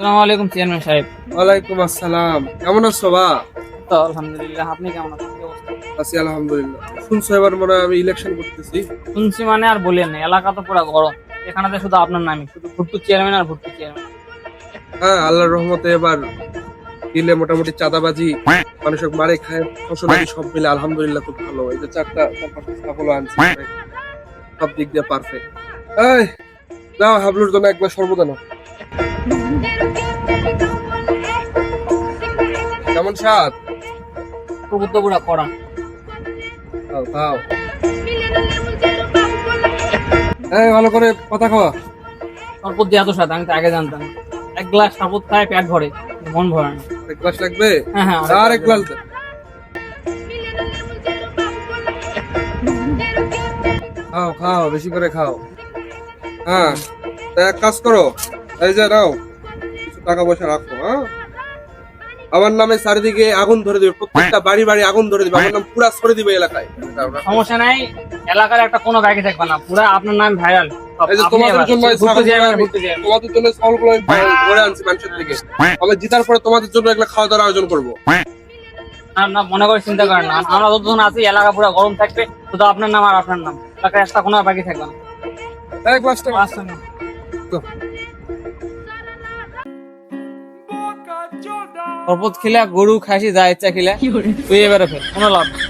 আসসালামু আলাইকুম চেয়ারম্যান সাহেব। ওয়ালাইকুম আসসালাম। কেমন আছো বা? তো আলহামদুলিল্লাহ, আপনি কেমন আছেন? কি অবস্থা? আছি আলহামদুলিল্লাহ। শুনছো এবার মনে হয় আমি ইলেকশন করতেছি? শুনছি মানে আর বলেন না, এলাকা তো পুরো গরম। এখানে তো শুধু আপনার নামই, শুধু ভুট্টু চেয়ারম্যান আর ভুট্টু চেয়ারম্যান। হ্যাঁ, আল্লাহর রহমতে এবার দিলে মোটামুটি চাঁদাবাজি মানুষের মারে খায় ফসলাদি সব মিলে আলহামদুলিল্লাহ খুব ভালো। এই যে চারপাশে ছাগল আনছি, সব দিক দিয়ে পারফেক্ট। এই নাও হাবলুর জন্য একবার সর্বদা নাও। কেমন স্বাদ? প্রভুত্ব পুরো করা। খাও খাও। এই ভালো করে কথা খাওয়া। শরবত দিয়ে এত স্বাদ আমি তো আগে জানতাম না। এক গ্লাস শরবত খায় পেট ভরে, মন ভরে না। এক গ্লাস লাগবে? হ্যাঁ হ্যাঁ, আর এক গ্লাস দে। খাও খাও, বেশি করে খাও। হ্যাঁ, তা এক কাজ করো, এই যে নাও কিছু টাকা পয়সা রাখো। হ্যাঁ, আমার নামে চারিদিকে আগুন ধরে দিবে, প্রত্যেকটা বাড়ি বাড়ি আগুন ধরে দিবে, আমার নাম পুরা ছড়ে দিবে এলাকায়। সমস্যা নাই, এলাকার একটা কোনো বাকি থাকবে না, পুরো আপনার নাম ভাইরাল। এই যে তোমাদের জন্য তোমাদের জন্য চাউলগুলো আমি ধরে আনছি মানুষের থেকে। আমি জিতার পরে তোমাদের জন্য এগুলো খাওয়া দাওয়ার আয়োজন করবো। না মনে করে চিন্তা করেন না, আমরা যতজন আছি এলাকা পুরো গরম থাকবে, শুধু আপনার নাম আর আপনার নাম, এলাকায় একটা কোনো বাকি থাকবে না। এক গ্লাসটা আচ্ছা না। শরবত খিলা, গরু খাসি যা ইচ্ছা খিলা, তুই এবারে ফেল, কোনো লাভ নেই।